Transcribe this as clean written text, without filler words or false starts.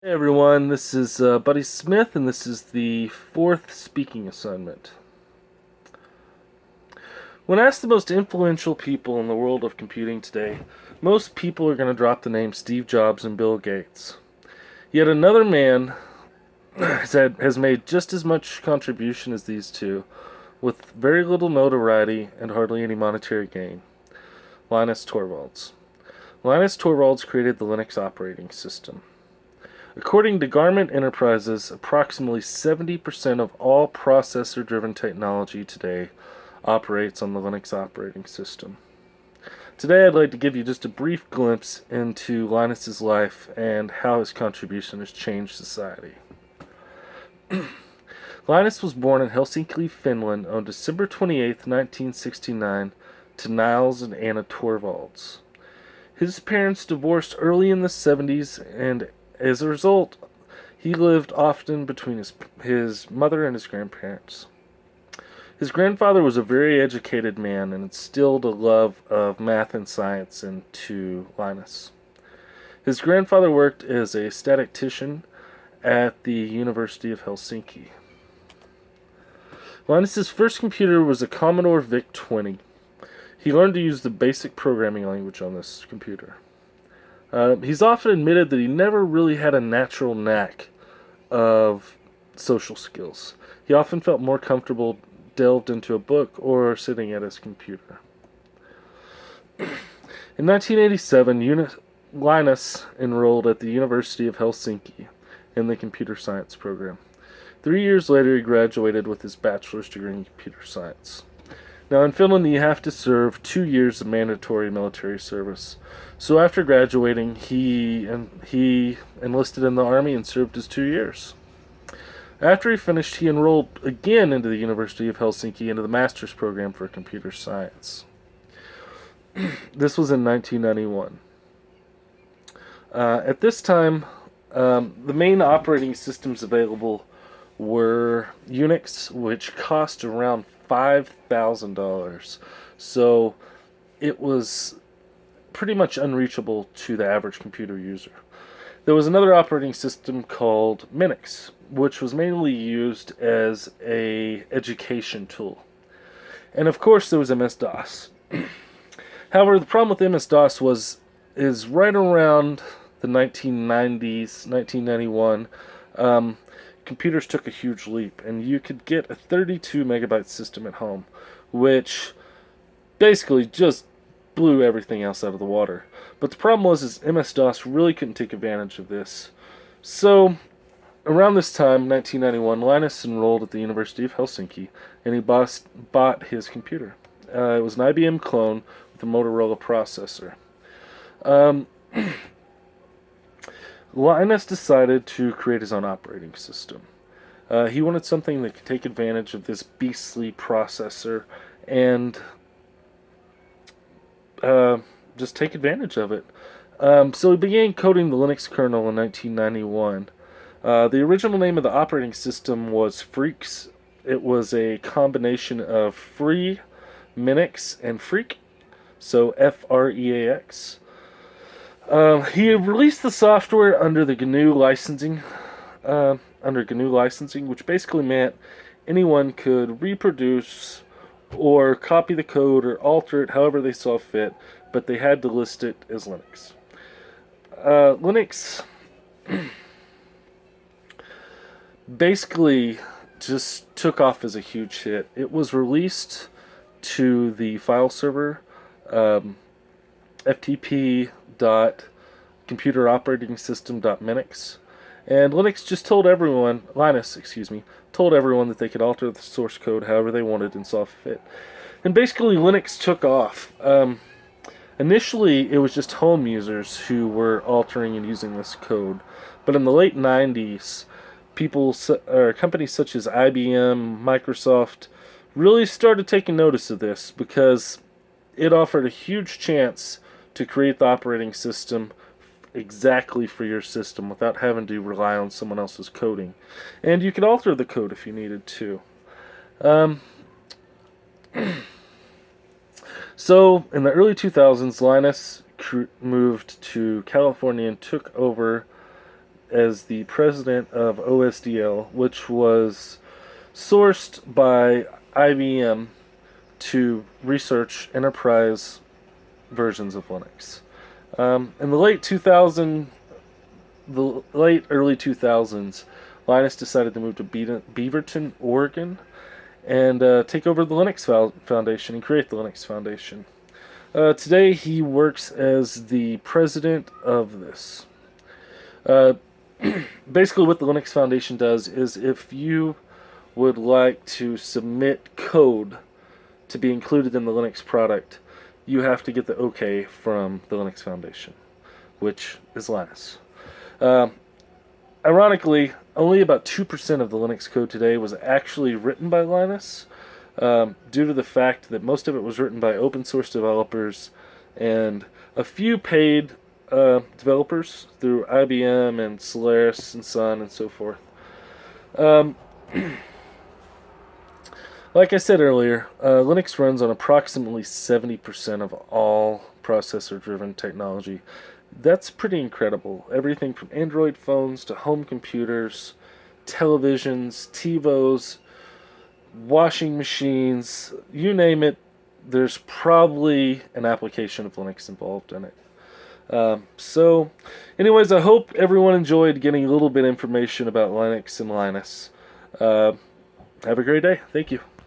Hey everyone, this is Buddy Smith, and this is the fourth speaking assignment. When asked the most influential people in the world of computing today, most people are going to drop the names Steve Jobs and Bill Gates. Yet another man has made just as much contribution as these two, with very little notoriety and hardly any monetary gain. Linus Torvalds. Linus Torvalds created the Linux operating system. According to Garment Enterprises, approximately 70% of all processor-driven technology today operates on the Linux operating system. Today I'd like to give you just a brief glimpse into Linus's life and how his contribution has changed society. Linus was born in Helsinki, Finland on December 28, 1969 to Niles and Anna Torvalds. His parents divorced early in the 70s, and as a result, he lived often between his mother and his grandparents. His grandfather was a very educated man and instilled a love of math and science into Linus. His grandfather worked as a statistician at the University of Helsinki. Linus's first computer was a Commodore VIC-20. He learned to use the basic programming language on this computer. He's often admitted that he never really had a natural knack of social skills. He often felt more comfortable delved into a book or sitting at his computer. In 1987, Linus enrolled at the University of Helsinki in the computer science program. 3 years later, he graduated with his bachelor's degree in computer science. Now, in Finland, you have to serve 2 years of mandatory military service. So after graduating, he enlisted in the army and served his 2 years. After he finished, he enrolled again into the University of Helsinki into the master's program for computer science. This was in 1991. At this time, the main operating systems available were Unix, which cost around $5,000. So it was pretty much unreachable to the average computer user. There was another operating system called Minix, which was mainly used as a education tool. And of course there was MS-DOS. However, the problem with MS-DOS is right around the 1990s, 1991, computers took a huge leap, and you could get a 32 megabyte system at home, which basically just blew everything else out of the water. But the problem was MS-DOS really couldn't take advantage of this. So around this time, 1991, Linus enrolled at the University of Helsinki, and he bought his computer. It was an IBM clone with a Motorola processor. Linus decided to create his own operating system. He wanted something that could take advantage of this beastly processor and just take advantage of it. So he began coding the Linux kernel in 1991. The original name of the operating system was Freaks. It was a combination of Free, Minix, and Freak, so Freax. He released the software under the GNU licensing, which basically meant anyone could reproduce or copy the code or alter it however they saw fit, but they had to list it as Linux. Linux basically just took off as a huge hit. It was released to the file server, ftp.computeroperating-system.minix, and Linus told everyone that they could alter the source code however they wanted and saw fit. And basically Linux took off. Initially, it was just home users who were altering and using this code, but in the late 90s, companies such as IBM, Microsoft, really started taking notice of this because it offered a huge chance to create the operating system exactly for your system without having to rely on someone else's coding. And you could alter the code if you needed to. So, in the early 2000s, Linus moved to California and took over as the president of OSDL, which was sourced by IBM to research enterprise versions of Linux. In the late early 2000s, Linus decided to move to Beaverton, Oregon, and take over the Linux Foundation and create the Linux Foundation. Today, he works as the president of this. Basically, what the Linux Foundation does is if you would like to submit code to be included in the Linux product, you have to get the OK from the Linux Foundation, which is Linus. Ironically, only about 2% of the Linux code today was actually written by Linus, due to the fact that most of it was written by open source developers and a few paid developers through IBM and Solaris and Sun and so forth. Like I said earlier, Linux runs on approximately 70% of all processor-driven technology. That's pretty incredible. Everything from Android phones to home computers, televisions, TiVos, washing machines, you name it, there's probably an application of Linux involved in it. So, anyways, I hope everyone enjoyed getting a little bit of information about Linux and Linus. Have a great day. Thank you.